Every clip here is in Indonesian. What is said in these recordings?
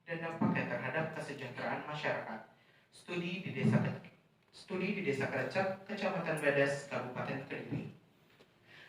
dan dampaknya terhadap kesejahteraan masyarakat. Studi di Desa Kerecek, Kecamatan Badas, Kabupaten Kediri.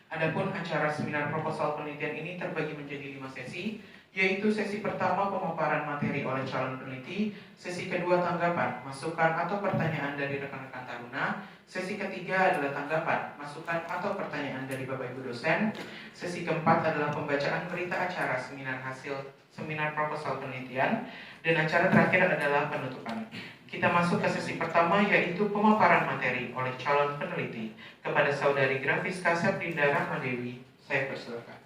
Adapun acara seminar proposal penelitian ini terbagi menjadi 5 sesi, yaitu sesi pertama pemaparan materi oleh calon peneliti, sesi kedua tanggapan, masukan atau pertanyaan dari rekan-rekan taruna, sesi ketiga adalah tanggapan, masukan atau pertanyaan dari Bapak Ibu dosen, sesi keempat adalah pembacaan berita acara seminar proposal penelitian, dan acara terakhir adalah penutupan. Kita masuk ke sesi pertama, yaitu pemaparan materi oleh calon peneliti. Kepada Saudari Grafiska Septinda Rahmadewi, saya persilakan.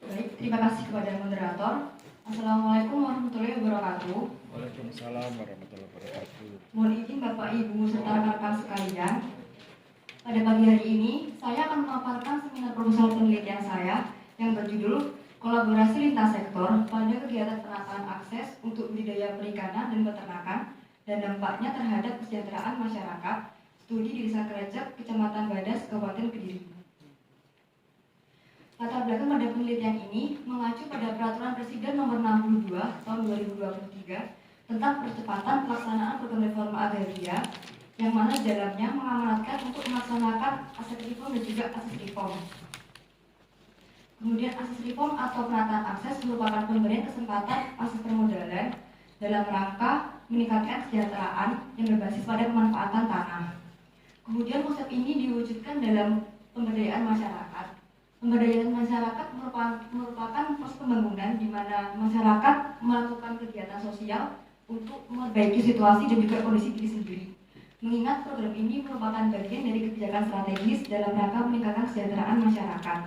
Baik, terima kasih kepada moderator. Assalamualaikum warahmatullahi wabarakatuh. Waalaikumsalam warahmatullahi wabarakatuh. Mohon izin Bapak Ibu serta rekan-rekan sekalian. Pada pagi hari ini, saya akan memaparkan seminar proposal penelitian saya yang berjudul Kolaborasi Lintas Sektor pada Kegiatan Penataan Akses untuk Budidaya Perikanan dan Peternakan dan Dampaknya Terhadap Kesejahteraan Masyarakat, Studi di Desa Kerecek, Kecamatan Badas, Kabupaten Kediri. Latar belakang pada penelitian ini mengacu pada Peraturan Presiden Nomor 62 Tahun 2023 tentang percepatan pelaksanaan program reforma agraria, yang mana dalamnya mengamanatkan untuk melaksanakan aset reform dan juga akses reform. Kemudian akses reform atau penataan akses merupakan pemberian kesempatan akses permodalan dalam rangka meningkatkan kesejahteraan yang berbasis pada pemanfaatan tanah. Kemudian konsep ini diwujudkan dalam pemberdayaan masyarakat. Pemberdayaan masyarakat merupakan proses pembangunan di mana masyarakat melakukan kegiatan sosial untuk memperbaiki situasi dan juga kondisi diri sendiri. Mengingat program ini merupakan bagian dari kebijakan strategis dalam rangka meningkatkan kesejahteraan masyarakat,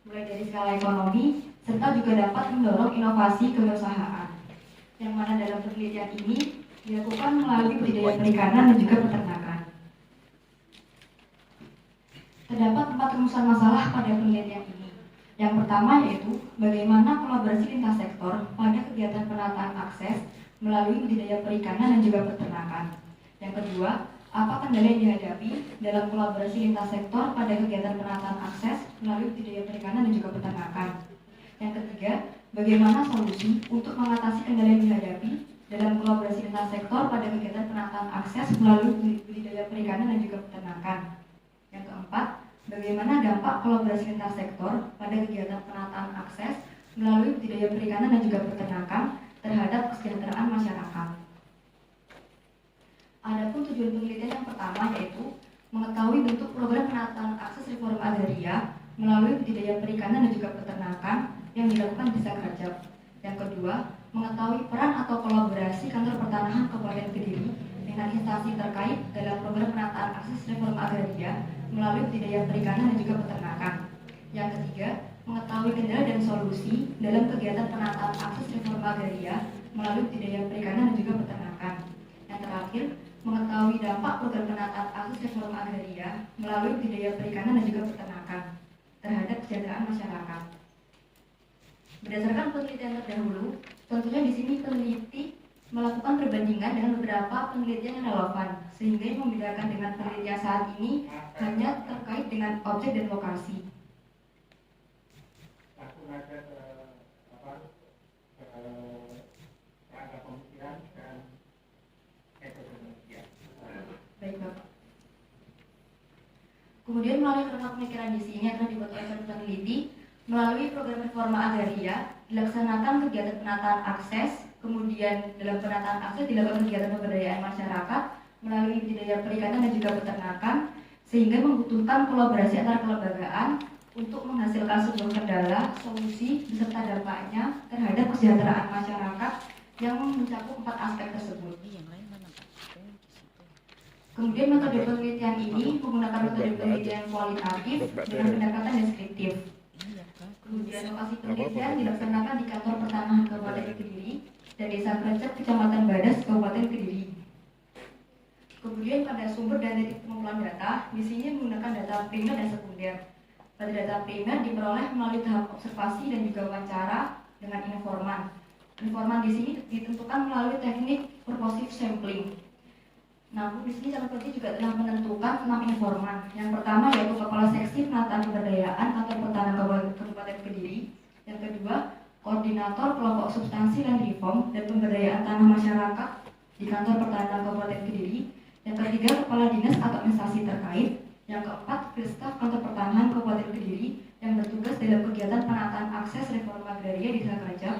mulai dari skala ekonomi, serta juga dapat mendorong inovasi kewirausahaan, yang mana dalam penelitian ini dilakukan melalui budidaya perikanan dan juga peternakan. Terdapat 4 rumusan masalah pada penelitian ini. Yang pertama yaitu bagaimana kolaborasi lintas sektor pada kegiatan penataan akses melalui budidaya perikanan dan juga peternakan. Yang kedua, apa kendala yang dihadapi dalam kolaborasi lintas sektor pada kegiatan penataan akses melalui budidaya perikanan dan juga peternakan. Yang ketiga, bagaimana solusi untuk mengatasi kendala yang dihadapi dalam kolaborasi lintas sektor pada kegiatan penataan akses melalui budidaya perikanan dan juga peternakan. Yang keempat, bagaimana dampak kolaborasi lintas sektor pada kegiatan penataan akses melalui budidaya perikanan dan juga peternakan terhadap kesejahteraan masyarakat. Adapun tujuan penelitian yang pertama yaitu mengetahui bentuk program penataan akses reforma agraria melalui budidaya perikanan dan juga peternakan yang dilakukan di Desa Kerecek. Yang kedua, mengetahui peran atau kolaborasi Kantor Pertanahan Kabupaten Kediri dengan instansi terkait dalam program penataan akses reforma agraria melalui budidaya perikanan dan juga peternakan. Yang ketiga, mengetahui kendala dan solusi dalam kegiatan penataan akses reforma agraria melalui budidaya perikanan dan juga peternakan. Yang terakhir, mengetahui dampak program penataan akses reforma agraria melalui budidaya perikanan dan juga peternakan terhadap kesejahteraan masyarakat. Berdasarkan penelitian terdahulu, tentunya di sini peneliti melakukan perbandingan dengan beberapa penelitian yang relevan, sehingga yang membedakan dengan penelitian saat ini hanya terkait dengan objek dan lokasi. Baik, Bapak. Kemudian melalui kerangka pemikiran di sini yang telah dibuat oleh peneliti, melalui program reforma agraria dilaksanakan kegiatan penataan akses, kemudian dalam penataan akses dilakukan kegiatan pemberdayaan masyarakat melalui budidaya perikanan dan juga peternakan, sehingga membutuhkan kolaborasi antar kelembagaan untuk menghasilkan sebuah kendala, solusi, beserta dampaknya terhadap kesejahteraan masyarakat yang mencakup 4 aspek tersebut. Kemudian metode penelitian ini menggunakan metode penelitian kualitatif dengan pendekatan deskriptif. Kemudian lokasi penelitian dilaksanakan di Kantor Pertanahan Kabupaten Kediri dan Desa Kerecek, Kecamatan Badas, Kabupaten Kediri. Kemudian pada sumber dan titik pengumpulan data, di sini menggunakan data primer dan sekunder. Pada data primer diperoleh melalui tahap observasi dan juga wawancara dengan informan. Informan di sini ditentukan melalui teknik purposive sampling. Namun di sini calon peneliti juga telah menentukan 6 informan. Yang pertama yaitu Kepala Seksi Penataan Pemberdayaan Kantor Pertanahan Kabupaten Kediri. Yang kedua, Koordinator Kelompok Substansi Land Reform dan Pemberdayaan Tanah Masyarakat di Kantor Pertanahan Kabupaten Kediri. Yang ketiga, Kepala Dinas atau instansi terkait. Yang keempat, Staf Kantor Pertanahan Kabupaten Kediri yang bertugas dalam kegiatan penataan akses reforma agraria di Desa Kerajap.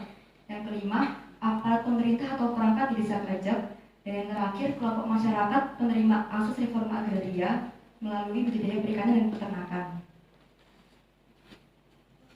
Yang kelima, aparat pemerintah atau perangkat di Desa Kerajap. Dan yang terakhir, kelompok masyarakat penerima akses reforma agraria melalui budidaya perikanan dan peternakan.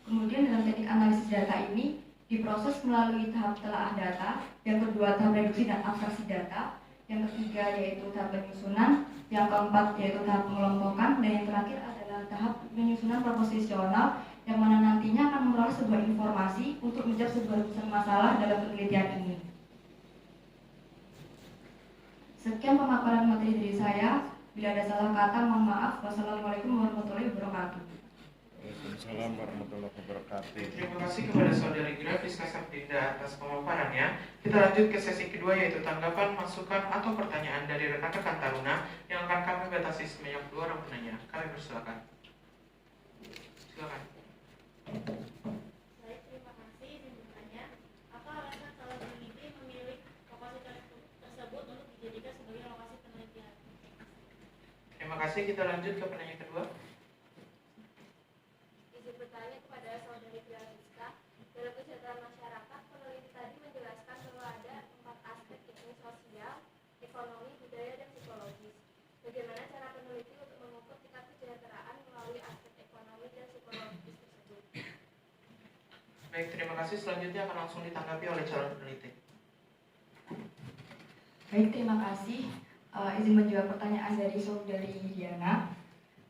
Kemudian dalam teknik analisis data ini diproses melalui tahap telaah data, yang kedua tahap reduksi dan abstraksi data, yang ketiga yaitu tahap penyusunan, yang keempat yaitu tahap pengelompokan, dan yang terakhir adalah tahap penyusunan proposisional yang mana nantinya akan memperoleh sebuah informasi untuk menjawab sebuah rumusan masalah dalam penelitian ini. Sekian pemaparan materi dari saya. Bila ada salah kata, mohon maaf. Wassalamualaikum warahmatullahi wabarakatuh. Waalaikumsalam warahmatullahi wabarakatuh. Terima kasih kepada Saudari Grafis Kasabdinda atas pemaparannya. Kita lanjut ke sesi kedua, yaitu tanggapan, masukan, atau pertanyaan dari rekan-rekan Taruna yang akan kami batasi sebanyak 2 orang penanya. Kami persilakan. Silakan. Baik, terima kasih. Izin bertanya, apa alasan calon peneliti memilih lokasi tersebut untuk dijadikan sebagai lokasi penelitian? Terima kasih. Kita lanjut ke penanya kedua. Izin bertanya kepada Saudari Grafika, dalam kesejahteraan masyarakat, peneliti tadi menjelaskan bahwa ada 4 aspek, yakni sosial, ekonomi, budaya, dan psikologis. Bagaimana cara peneliti untuk mengukur tingkat kesejahteraan melalui aspek ekonomi dan psikologis tersebut? Baik, terima kasih. Selanjutnya akan langsung ditanggapi oleh calon peneliti. Baik, terima kasih. Izin menjawab pertanyaan dari Saudari Diana.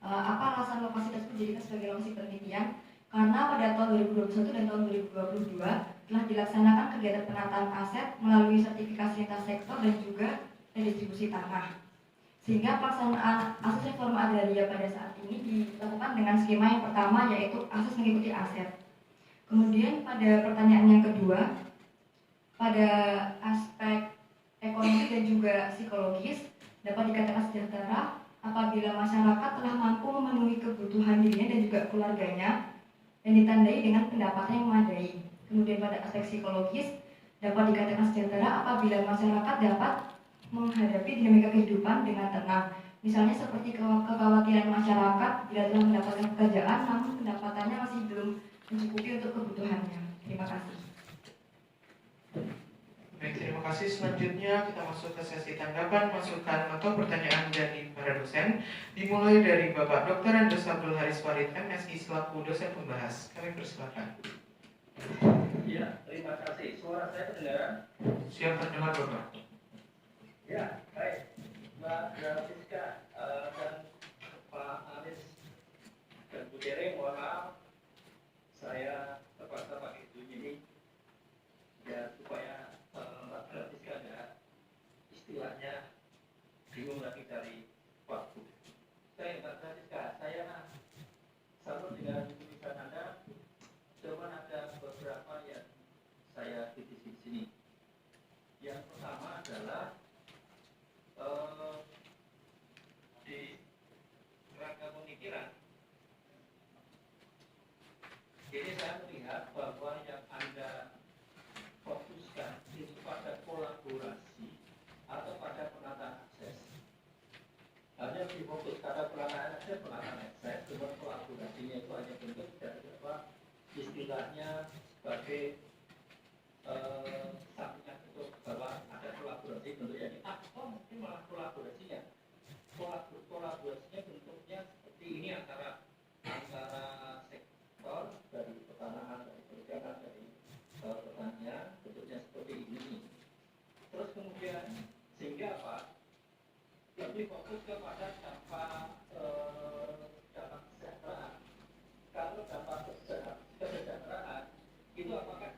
Apa alasan lokasi tersebut dijadikan sebagai lokasi penelitian? Karena pada tahun 2021 dan tahun 2022 telah dilaksanakan kegiatan penataan aset melalui sertifikasi lintas sektor dan juga redistribusi tanah. Sehingga pelaksanaan akses reforma agraria pada saat ini dilakukan dengan skema yang pertama, yaitu akses mengikuti aset. Kemudian pada pertanyaan yang kedua, pada aspek ekonomi dan juga psikologis dapat dikatakan sejahtera apabila masyarakat telah mampu memenuhi kebutuhan dirinya dan juga keluarganya dan ditandai dengan pendapatan yang memadai. Kemudian pada aspek psikologis dapat dikatakan sejahtera apabila masyarakat dapat menghadapi dinamika kehidupan dengan tenang. Misalnya seperti kekhawatiran masyarakat bila telah mendapatkan pekerjaan namun pendapatannya masih belum mencukupi untuk kebutuhannya. Terima kasih. Baik, terima kasih. Selanjutnya kita masuk ke sesi tanggapan, masukan, atau pertanyaan dari para dosen. Dimulai dari Bapak Dr. Andes Abdul Haris Farid, MSI, selaku dosen pembahas. Kami persilakan. Ya, terima kasih. Suara saya terdengar? Siap terdengar, Bapak. Ya, baik. Mbak Grafika dan Pak Anis dan Bu Tere, mohon maaf. Saya terpaksa pakai itu ini ya supaya Mbak Grafika ada istilahnya bingung lagi dari waktu. Saya Mbak Grafika, saya salut dengan tulisan Anda. Cuma ada beberapa yang saya kritisi di sini. Yang pertama adalah di rangka pemikiran. Jadi saya melihat bahwa yang Anda fokuskan itu pada kolaborasi atau pada penataan akses. Hanya difokus pada penataan akses, cuma kolaborasinya itu hanya bentuk dari apa istilahnya sebagai sampingan bentuk bahwa ada kolaborasi bentuknya ini. Mungkin malah kolaborasinya bentuknya seperti ini antara sektor dari pertanahan, dari perikanan, dari pertanian, bentuknya seperti ini. Terus kemudian sehingga apa? Lebih fokus kepada dampak kesejahteraan. Kalau dampak kesejahteraan itu apakah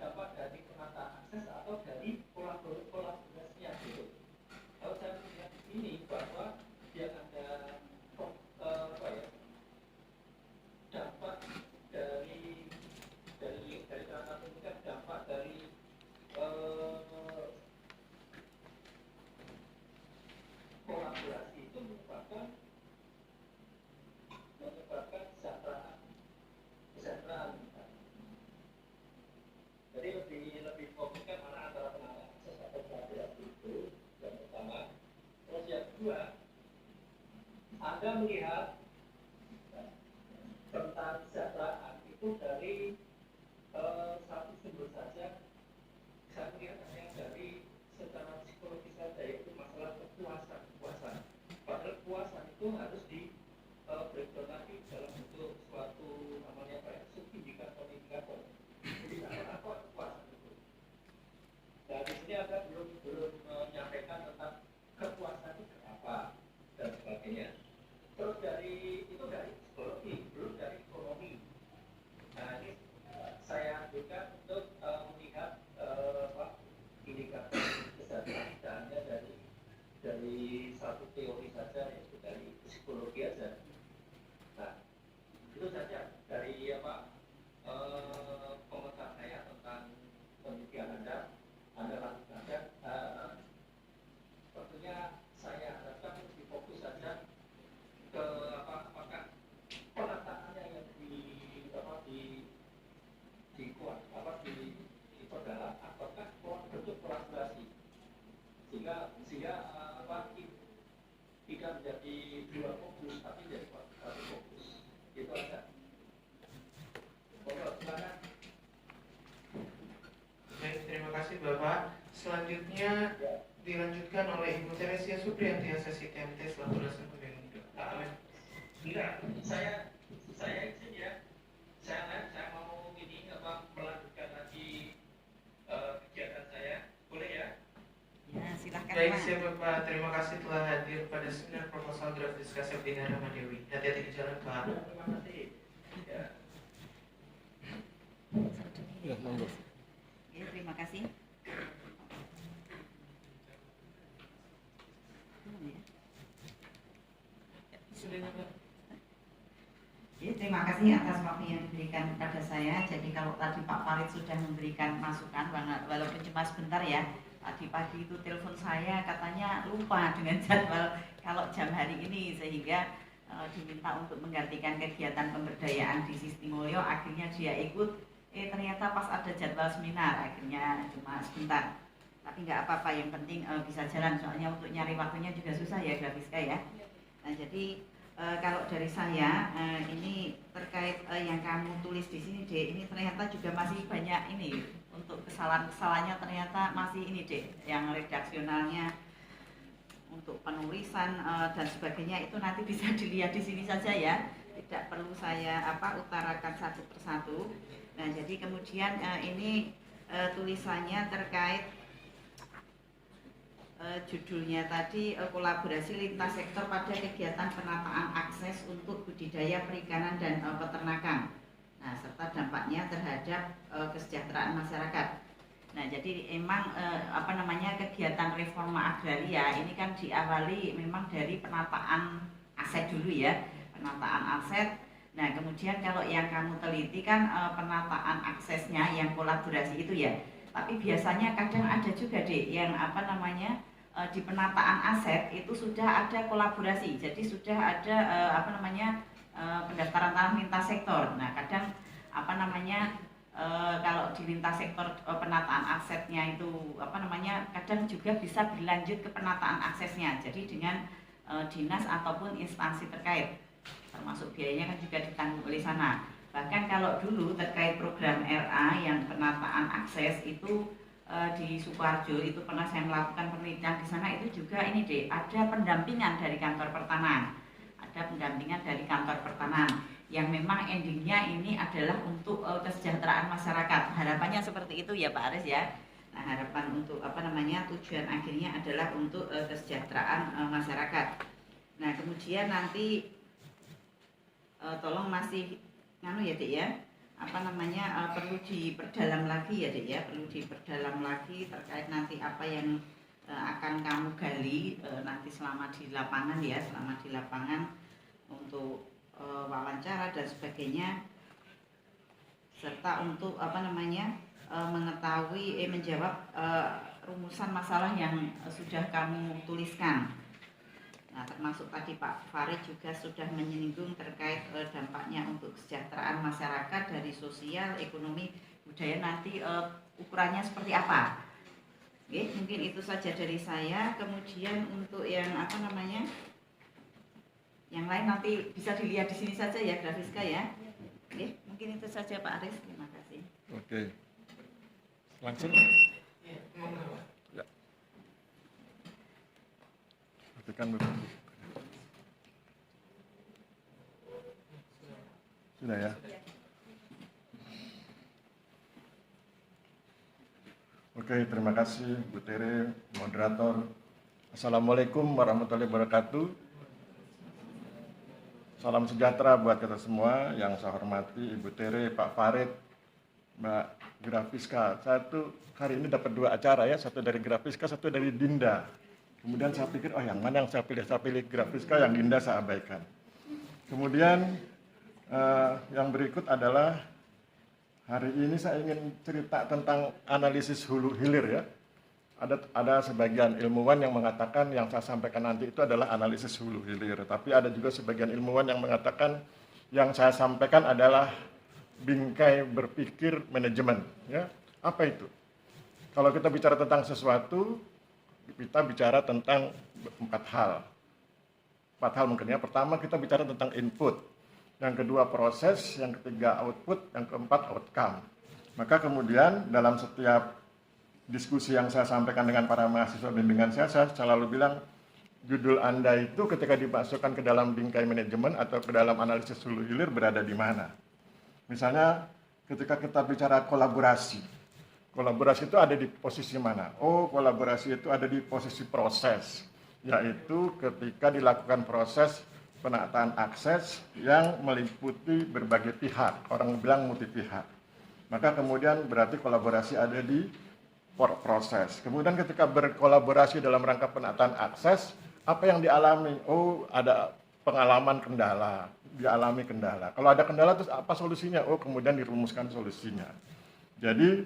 cukup dari satu sumber saja. Saya melihat hanya dari secara psikologis saja, yaitu masalah kepuasan. Padahal kepuasan itu harus di breakdown lagi dalam bentuk suatu namanya subindikator. Jadi apa kepuasan itu? Nah di sini Anda belum menyampaikan tentang kepuasan itu apa dan sebagainya. Terus dari psikologi, belum dari ekonomi. Nah ini saya ambilkan untuk melihat indikator kesejahteraan tidak hanya dari satu teori saja, yaitu dari psikologi saja. Nah itu saja dari komentar saya tentang penelitian Anda lakukan. Dan tentunya saya harapkan lebih fokus saja ke apakah penataannya yang diperdalam apakah bentuk kolaborasi sehingga tidak menjadi dua fokus tapi menjadi satu fokus. Itu aja. Silakan. Baik, terima kasih Bapak. Selanjutnya dilanjutkan oleh Ibu Teresia Supriyanti, Asesi TMT selaku dosen pembimbing departemen. Enggak, saya izin ya. Saya mau melanjutkan lagi kegiatan saya. Boleh ya? Ya, silakan Baik, Pak. siap Bapak. Terima kasih telah hadir pada seminar proposal draft diskusi Bina Ramadewi. Hati-hati di jalan Pak. Terima kasih. Ya. Ya, monggo. Ya, terima kasih. Sudah Bapak. Ya, terima kasih atas waktu yang diberikan kepada saya. Jadi kalau tadi Pak Farid sudah memberikan masukan, walaupun cuma sebentar ya. Tadi pagi itu telepon saya katanya lupa dengan jadwal kalau jam hari ini, sehingga diminta untuk menggantikan kegiatan pemberdayaan di Sistimulyo. Akhirnya dia ikut, ternyata pas ada jadwal seminar, akhirnya cuma sebentar. Tapi nggak apa-apa, yang penting bisa jalan, soalnya untuk nyari waktunya juga susah ya Grafiska ya. Nah jadi kalau dari saya ini terkait yang kamu tulis di sini Dek, ini ternyata juga masih banyak ini untuk kesalahan-kesalahannya, ternyata masih ini Dek, yang redaksionalnya untuk penulisan dan sebagainya itu nanti bisa dilihat di sini saja ya, tidak perlu saya utarakan satu persatu. Nah jadi kemudian ini tulisannya terkait judulnya tadi kolaborasi lintas sektor pada kegiatan penataan akses untuk budidaya perikanan dan peternakan. Nah, serta dampaknya terhadap kesejahteraan masyarakat. Nah, jadi emang kegiatan reforma agraria ini kan diawali memang dari penataan aset dulu ya, penataan aset. Nah, kemudian kalau yang kamu teliti kan penataan aksesnya yang kolaborasi itu ya. Tapi biasanya kadang ada juga Dek yang di penataan aset itu sudah ada kolaborasi. Jadi sudah ada pendaftaran tanah lintas sektor. Nah, kadang kalau di lintas sektor penataan asetnya itu kadang juga bisa berlanjut ke penataan aksesnya. Jadi dengan dinas ataupun instansi terkait. Termasuk biayanya kan juga ditanggung oleh sana. Bahkan kalau dulu terkait program RA yang penataan akses itu di Sukoharjo itu pernah saya melakukan penelitian di sana, itu juga ini Dek, ada pendampingan dari kantor pertanahan. Ada pendampingan dari kantor pertanahan yang memang endingnya ini adalah untuk kesejahteraan masyarakat. Harapannya seperti itu ya Pak Aris ya. Nah, harapan untuk tujuan akhirnya adalah untuk kesejahteraan masyarakat. Nah, kemudian nanti tolong masih ya Dek ya, perlu diperdalam lagi ya Dek ya, perlu diperdalam lagi terkait nanti apa yang akan kamu gali nanti selama di lapangan ya, untuk wawancara dan sebagainya, serta untuk mengetahui menjawab rumusan masalah yang sudah kamu tuliskan. Nah, termasuk tadi Pak Farid juga sudah menyinggung terkait dampaknya untuk kesejahteraan masyarakat dari sosial, ekonomi, budaya, nanti ukurannya seperti apa. Oke, mungkin itu saja dari saya. Kemudian untuk yang yang lain nanti bisa dilihat di sini saja ya Grafiska ya. Oke, mungkin itu saja Pak Aris. Terima kasih. Oke. Langsung. Ya, monggo. Ya. Perhatikan Bapak. Sudah ya? Oke, terima kasih Bu Tere, moderator. Assalamualaikum warahmatullahi wabarakatuh. Salam sejahtera buat kita semua yang saya hormati Ibu Tere, Pak Farid, Mbak Grafiska. Saya tuh hari ini dapat 2 acara ya, satu dari Grafiska, satu dari Dinda. Kemudian saya pikir, oh yang mana yang saya pilih? Saya pilih Grafiska, yang Dinda saya abaikan. Kemudian yang berikut adalah hari ini saya ingin cerita tentang analisis hulu hilir ya. Ada sebagian ilmuwan yang mengatakan yang saya sampaikan nanti itu adalah analisis hulu hilir. Tapi ada juga sebagian ilmuwan yang mengatakan yang saya sampaikan adalah bingkai berpikir manajemen. Ya, apa itu? Kalau kita bicara tentang sesuatu, kita bicara tentang 4 hal. 4 hal mungkin ya. Pertama kita bicara tentang input. Yang kedua proses, yang ketiga output, yang keempat outcome. Maka kemudian dalam setiap diskusi yang saya sampaikan dengan para mahasiswa bimbingan saya selalu bilang judul Anda itu ketika dimasukkan ke dalam bingkai manajemen atau ke dalam analisis hulu hilir berada di mana. Misalnya ketika kita bicara kolaborasi. Kolaborasi itu ada di posisi mana? Oh, kolaborasi itu ada di posisi proses, yaitu ketika dilakukan proses penataan akses yang meliputi berbagai pihak, orang bilang multi pihak. Maka kemudian berarti kolaborasi ada di proses. Kemudian ketika berkolaborasi dalam rangka penataan akses, apa yang dialami? Oh, ada pengalaman kendala, dialami kendala. Kalau ada kendala terus apa solusinya? Oh, kemudian dirumuskan solusinya. Jadi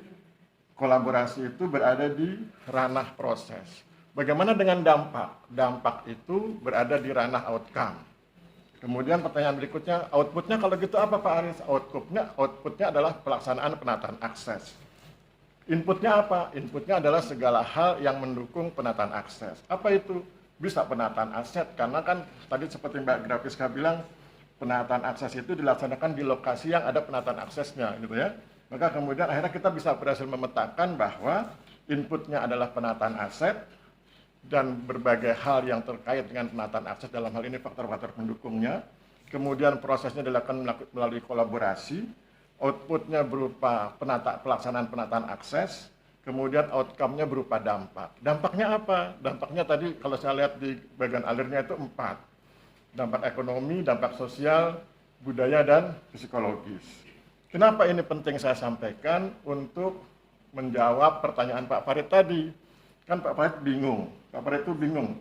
kolaborasi itu berada di ranah proses. Bagaimana dengan dampak? Dampak itu berada di ranah outcome. Kemudian pertanyaan berikutnya, outputnya kalau gitu apa Pak Aris? Outputnya adalah pelaksanaan penataan akses. Inputnya apa? Inputnya adalah segala hal yang mendukung penataan akses. Apa itu? Bisa penataan aset, karena kan tadi seperti Mbak Grafiska bilang, penataan akses itu dilaksanakan di lokasi yang ada penataan aksesnya, gitu ya. Maka kemudian akhirnya kita bisa berhasil memetakan bahwa inputnya adalah penataan aset, dan berbagai hal yang terkait dengan penataan akses, dalam hal ini faktor-faktor pendukungnya. Kemudian prosesnya dilakukan melalui kolaborasi, outputnya berupa pelaksanaan penataan akses, kemudian outcome-nya berupa dampak. Dampaknya apa? Dampaknya tadi kalau saya lihat di bagian alirnya itu 4. Dampak ekonomi, dampak sosial, budaya, dan psikologis. Kenapa ini penting saya sampaikan? Untuk menjawab pertanyaan Pak Farid tadi. Kan Pak Farid bingung. Pak Farid itu bingung.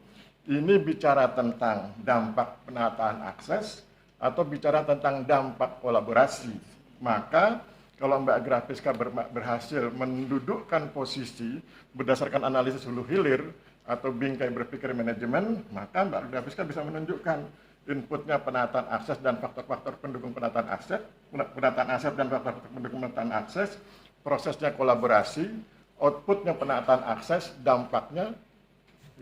Ini bicara tentang dampak penataan akses atau bicara tentang dampak kolaborasi. Maka kalau Mbak Grafiska berhasil mendudukkan posisi berdasarkan analisis hulu hilir atau bingkai berpikir manajemen, maka Mbak Grafiska bisa menunjukkan inputnya penataan akses dan faktor-faktor pendukung penataan aset dan faktor-faktor pendukung penataan akses, prosesnya kolaborasi, outputnya penataan akses, dampaknya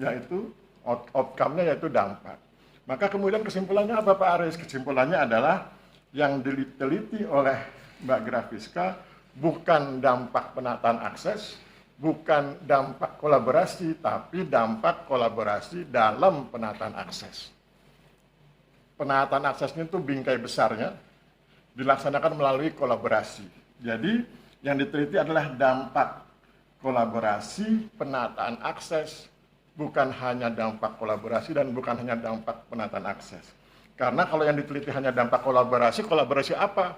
yaitu outcome-nya yaitu dampak. Maka kemudian kesimpulannya apa Pak Aris? Kesimpulannya adalah yang diteliti oleh Mbak Grafiska bukan dampak penataan akses, bukan dampak kolaborasi, tapi dampak kolaborasi dalam penataan akses. Penataan aksesnya itu bingkai besarnya dilaksanakan melalui kolaborasi. Jadi yang diteliti adalah dampak kolaborasi penataan akses, bukan hanya dampak kolaborasi dan bukan hanya dampak penataan akses. Karena kalau yang diteliti hanya dampak kolaborasi, kolaborasi apa?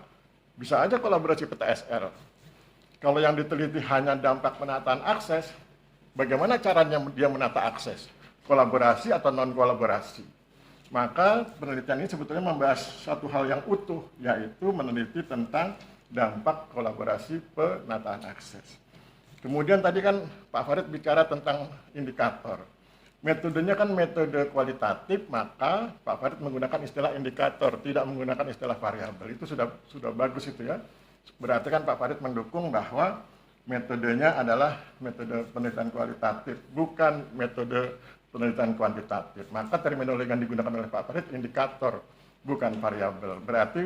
Bisa aja kolaborasi PTSL. Kalau yang diteliti hanya dampak penataan akses, bagaimana caranya dia menata akses? Kolaborasi atau non-kolaborasi? Maka penelitian ini sebetulnya membahas satu hal yang utuh, yaitu meneliti tentang dampak kolaborasi penataan akses. Kemudian tadi kan Pak Farid bicara tentang indikator. Metodenya kan metode kualitatif, maka Pak Farid menggunakan istilah indikator, tidak menggunakan istilah variabel. Itu sudah bagus itu ya. Berarti kan Pak Farid mendukung bahwa metodenya adalah metode penelitian kualitatif, bukan metode penelitian kuantitatif. Maka terminologi yang digunakan oleh Pak Farid indikator, bukan variabel. Berarti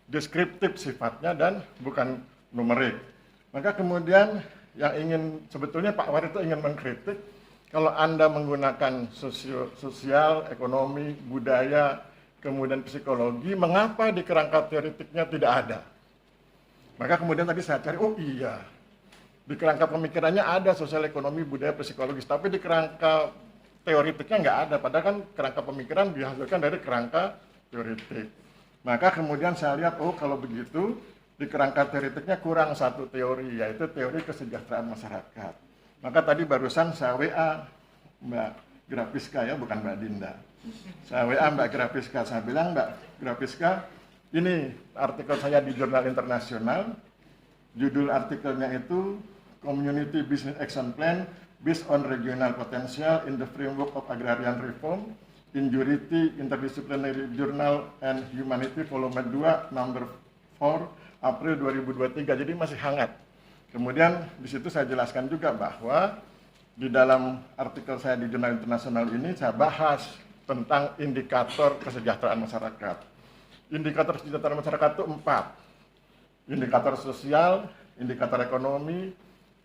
deskriptif sifatnya dan bukan numerik. Maka kemudian yang sebetulnya Pak Farid itu ingin mengkritik kalau Anda menggunakan sosial, ekonomi, budaya, kemudian psikologi, mengapa di kerangka teoretiknya tidak ada? Maka kemudian tadi saya cari, oh iya, di kerangka pemikirannya ada sosial, ekonomi, budaya, psikologis, tapi di kerangka teoretiknya nggak ada, padahal kan kerangka pemikiran dihasilkan dari kerangka teoretik. Maka kemudian saya lihat, oh kalau begitu, di kerangka teoretiknya kurang satu teori, yaitu teori kesejahteraan masyarakat. Maka tadi barusan saya WA Mbak Grafiska ya, bukan Mbak Dinda. Saya WA Mbak Grafiska, saya bilang Mbak Grafiska, ini artikel saya di jurnal internasional, judul artikelnya itu Community Business Action Plan Based on Regional Potential in the Framework of Agrarian Reform, Injurity Interdisciplinary Journal and Humanity Volume 2, Number 4, April 2023, jadi masih hangat. Kemudian di situ saya jelaskan juga bahwa di dalam artikel saya di jurnal internasional ini saya bahas tentang indikator kesejahteraan masyarakat. Indikator kesejahteraan masyarakat itu 4. Indikator sosial, indikator ekonomi,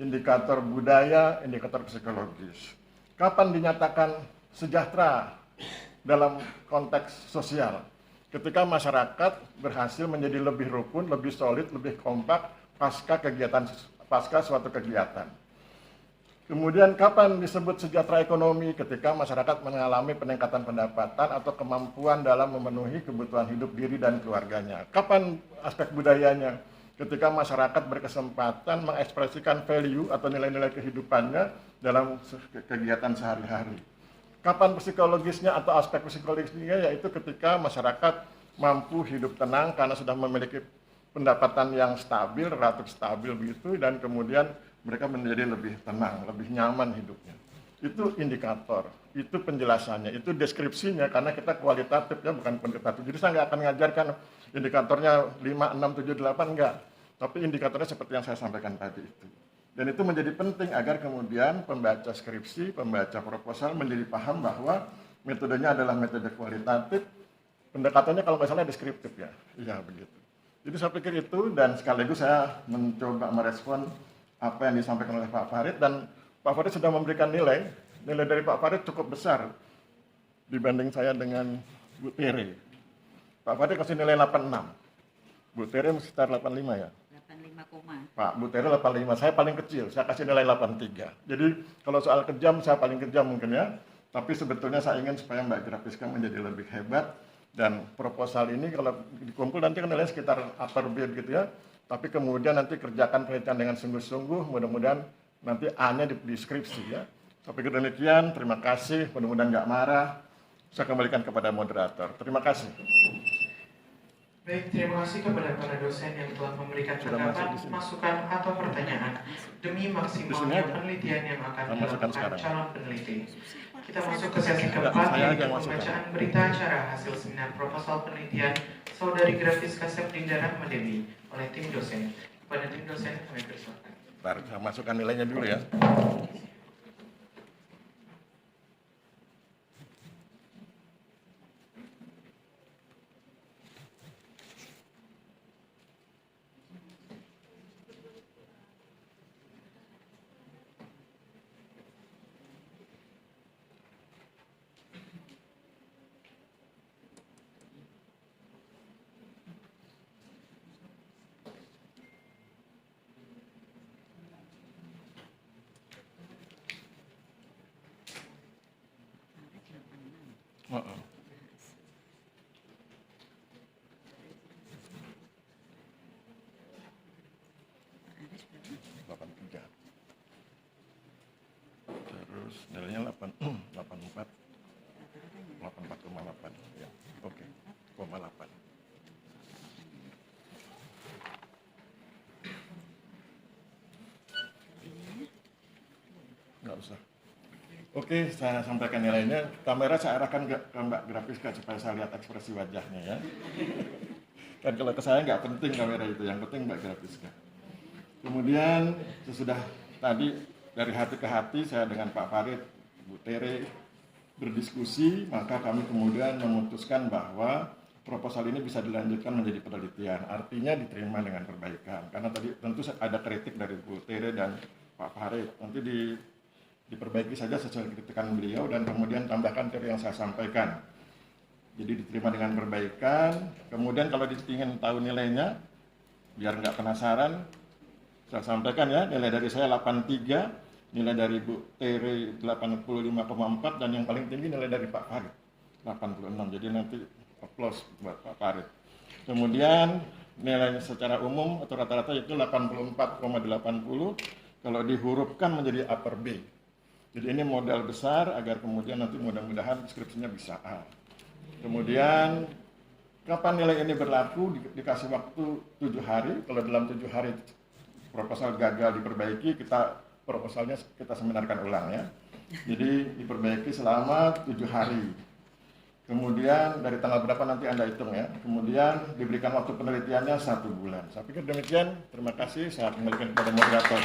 indikator budaya, indikator psikologis. Kapan dinyatakan sejahtera dalam konteks sosial? Ketika masyarakat berhasil menjadi lebih rukun, lebih solid, lebih kompak pasca suatu kegiatan. Kemudian kapan disebut sejahtera ekonomi? Ketika masyarakat mengalami peningkatan pendapatan atau kemampuan dalam memenuhi kebutuhan hidup diri dan keluarganya. Kapan aspek budayanya? Ketika masyarakat berkesempatan mengekspresikan value atau nilai-nilai kehidupannya dalam kegiatan sehari-hari. Kapan psikologisnya atau aspek psikologisnya, yaitu ketika masyarakat mampu hidup tenang karena sudah memiliki pendapatan yang stabil, relatif stabil begitu, dan kemudian mereka menjadi lebih tenang, lebih nyaman hidupnya. Itu indikator, itu penjelasannya, itu deskripsinya, karena kita kualitatif ya, bukan kuantitatif. Jadi saya nggak akan mengajarkan indikatornya 5, 6, 7, 8, enggak. Tapi indikatornya seperti yang saya sampaikan tadi itu. Dan itu menjadi penting agar kemudian pembaca skripsi, pembaca proposal menjadi paham bahwa metodenya adalah metode kualitatif, pendekatannya kalau nggak salah deskriptif ya. Iya begitu. Jadi saya pikir itu, dan sekaligus saya mencoba merespon apa yang disampaikan oleh Pak Farid, dan Pak Farid sudah memberikan nilai dari Pak Farid cukup besar dibanding saya dengan Bu Tere. Pak Farid kasih nilai 86, Bu Tere sekitar 85 ya. 85, Pak Bu Tere 85, saya paling kecil, saya kasih nilai 83. Jadi kalau soal kejam, saya paling kejam mungkin ya. Tapi sebetulnya saya ingin supaya Mbak Grafiska menjadi lebih hebat. Dan proposal ini kalau dikumpul nanti kan nilainya sekitar upper bid gitu ya. Tapi kemudian nanti kerjakan penelitian dengan sungguh-sungguh, mudah-mudahan nanti A-nya di deskripsi ya. Saya pikir demikian, terima kasih, mudah-mudahan nggak marah. Saya kembalikan kepada moderator. Terima kasih. Baik, terima kasih kepada para dosen yang telah memberikan tanggapan, masukan, atau pertanyaan demi maksimalnya penelitian yang akan dilakukan calon peneliti. Kita masuk ke sesi keempat, yaitu pembacaan berita acara hasil seminar proposal penelitian Saudari Grafiska Septinda Rahmadewi oleh tim dosen. Kepada tim dosen, kami persilakan. Bentar, saya masukkan nilainya dulu ya. Uh-uh. Terus nilainya 84,8 ya. Oke. 0,8. Nggak usah. Oke, saya sampaikan nilainya. Kamera saya arahkan ke Mbak Grafiska supaya saya lihat ekspresi wajahnya ya. Kan kalau ke saya nggak penting kamera itu, yang penting Mbak Grafiska. Kemudian sesudah tadi dari hati ke hati saya dengan Pak Farid, Bu Tere berdiskusi, maka kami kemudian memutuskan bahwa proposal ini bisa dilanjutkan menjadi penelitian, artinya diterima dengan perbaikan. Karena tadi tentu ada kritik dari Bu Tere dan Pak Farid, nanti diperbaiki saja sesuai kritikan beliau dan kemudian tambahkan teori yang saya sampaikan. Jadi diterima dengan perbaikan, kemudian kalau ingin tahu nilainya, biar nggak penasaran, saya sampaikan ya, nilai dari saya 83, nilai dari Bu Tere 85,4, dan yang paling tinggi nilai dari Pak Farid 86. Jadi nanti aplaus buat Pak Farid. Kemudian nilainya secara umum atau rata-rata itu 84,80, kalau dihurufkan menjadi upper B. Jadi ini modal besar agar kemudian nanti mudah-mudahan skripsinya bisa A. Kemudian kapan nilai ini berlaku, dikasih waktu 7 hari. Kalau dalam 7 hari proposal gagal diperbaiki, proposalnya kita seminarkan ulang ya. Jadi diperbaiki selama 7 hari. Kemudian dari tanggal berapa nanti Anda hitung ya. Kemudian diberikan waktu penelitiannya 1 bulan. Saya pikir demikian. Terima kasih. Saya kembalikan kepada moderator.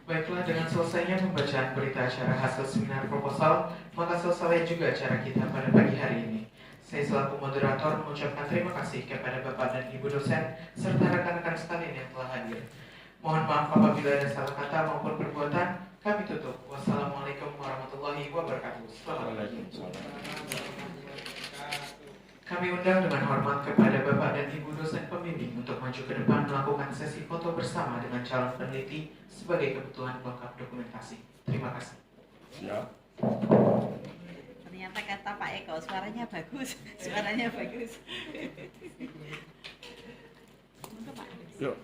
Baiklah, dengan selesainya pembacaan berita acara hasil seminar proposal, maka selesai juga acara kita pada pagi hari ini. Saya selaku moderator mengucapkan terima kasih kepada Bapak dan Ibu dosen serta rekan-rekan sekalian yang telah hadir. Mohon maaf apabila ada salah kata maupun perbuatan. Kami tutup. Wassalamualaikum warahmatullahi wabarakatuh. Selamat pagi. Kami undang dengan hormat kepada Bapak dan Ibu dosen pembimbing untuk maju ke depan melakukan sesi foto bersama dengan calon peneliti sebagai kebutuhan pelengkap dokumentasi. Terima kasih. Siap. Ternyata kata Pak Eko, suaranya bagus, suaranya bagus. Untuk Pak. Yuk.